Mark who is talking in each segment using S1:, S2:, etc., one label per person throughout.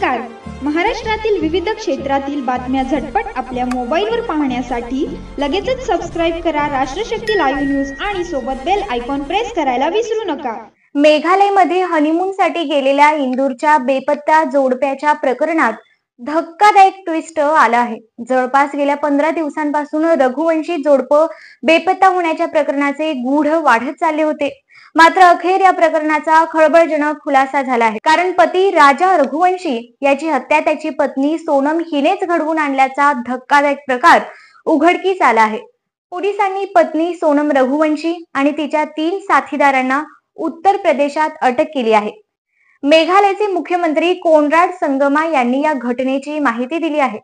S1: नमस्कार. महाराष्ट्रातील विविध क्षेत्रातील बातम्या झटपट आपल्या मोबाईलवर पाहण्यासाठी लगेचच सबस्क्राइब करा राष्ट्रशक्ती लाईव्ह न्यूज आणि सोबत बेल आयकॉन प्रेस करायला विसरू नका.
S2: मेघालयमध्ये हनीमूनसाठी गेलेल्या इंदूरच्या बेपत्ता जोडप्याच्या प्रकरणात धक्कादायक ट्विस्ट आला आहे. जवळपास गेल्या 15 दिवसांपासून रघुवंशी जोडपं बेपत्ता होण्याच्या प्रकरणाचे गूढ वाढत चालले होते. मात्र अखेर या प्रकरणाचा खळबळजनक खुलासा झाला आहे. कारण पती राजा रघुवंशी याची हत्या त्याची पत्नी सोनम हिनेच घडवून आणल्याचा धक्कादायक प्रकार उघडकीस आला आहे. पोलिसांनी पत्नी सोनम रघुवंशी आणि तिच्या 3 साथीदारांना उत्तर प्रदेशात अटक केली आहे. मेघालयचे मुख्यमंत्री कोनराड संगमा यांनी या घटनेची माहिती दिली आहे.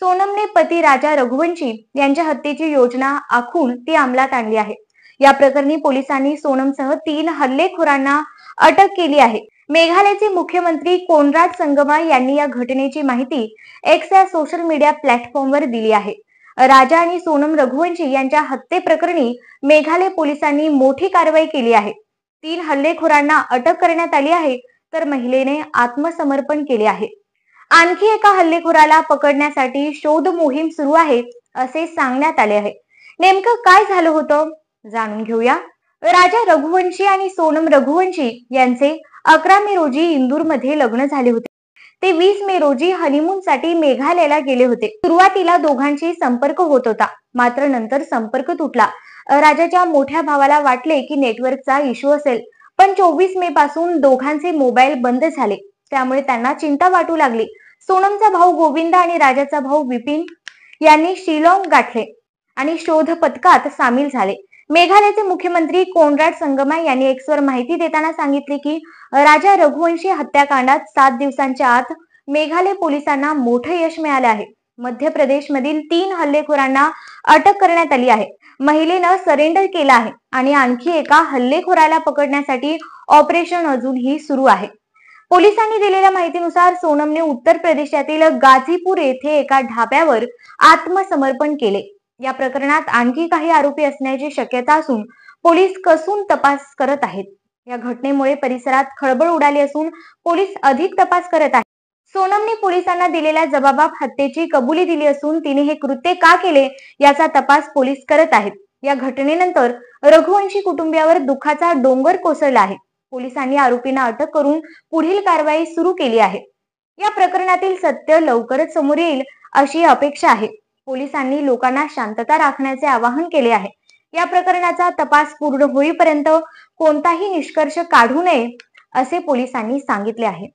S2: सोनमने पती राजा रघुवंशी यांच्या हत्येची योजना आखून ती अंमलात आणली आहे. या प्रकरणी पोलिसांनी सोनमसह 3 हल्लेखोरांना अटक केली आहे. मेघालयचे मुख्यमंत्री कोनराड संगमा यांनी या घटनेची माहिती एक्स या सोशल मीडिया प्लॅटफॉर्मवर दिली आहे. राजा आणि सोनम रघुवंशी यांच्या हत्येप्रकरणी मेघालय पोलिसांनी मोठी कारवाई केली आहे. 3 हल्लेखोरांना अटक करण्यात आली आहे, तर महिलेने आत्मसमर्पण केले आहे. आणखी एका हल्लेखोराला पकडण्यासाठी शोध मोहीम सुरू आहे असे सांगण्यात आले आहे. नेमकं काय झालं होतं जाणून घेऊया. राजा रघुवंशी आणि सोनम रघुवंशी यांचे 11 मे रोजी इंदूरमध्ये लग्न झाले होते. ते 20 मे रोजी हनीमूनसाठी मेघालयला गेले होते. सुरुवातीला दोघांशी संपर्क होत होता, मात्र नंतर संपर्क तुटला. राजाच्या मोठ्या भावाला वाटले की नेटवर्कचा इश्यू असेल, पण 24 मे पासून दोघांचे मोबाईल बंद झाले. त्यामुळे त्यांना चिंता वाटू लागली. सोनमचा भाऊ गोविंद आणि राजाचा भाऊ विपिन यांनी शिलाँग गाठले आणि शोध पथकात सामील झाले. मेघालयचे मुख्यमंत्री कोनराड संगमा यांनी एक्सवर माहिती देताना सांगितले की राजा रघुवंशी हत्याकांडात 7 दिवसांच्या आत मेघालय पोलिसांना मोठं यश मिळाले आहे. मध्य प्रदेश मधील 3 हल्लेखोरांना अटक करण्यात आली आहे. महिलेनं सरेंडर केला आहे आणि आणखी एका हल्लेखोराला पकडण्यासाठी ऑपरेशन अजूनही सुरू आहे. पोलिसांनी दिलेल्या माहितीनुसार सोनमने उत्तर प्रदेशातील गाझीपूर येथे एका ढाब्यावर आत्मसमर्पण केले. या प्रकरणात आणखी काही आरोपी असण्याची शक्यता असून पोलीस कसून तपास करत आहेत. या घटनेमुळे परिसरात खळबळ उडाली असून पोलीस अधिक तपास करत आहेत. सोनमने पोलिसांना दिलेल्या जबाबात हत्येची कबुली दिली असून तिने हे कृत्य का केले याचा तपास पोलीस करत आहेत. या घटनेनंतर रघुवंशी कुटुंबियावर दुःखाचा डोंगर कोसळला आहे. पोलिसांनी आरोपींना अटक करून पुढील कारवाई सुरू केली आहे. या प्रकरणातील सत्य लवकरच समोर येईल अशी अपेक्षा आहे. पोलिसांनी लोकांना शांतता राखण्याचे आवाहन केले आहे. या प्रकरणाचा तपास पूर्ण होईपर्यंत कोणताही निष्कर्ष काढू नये असे पोलिसांनी सांगितले आहे.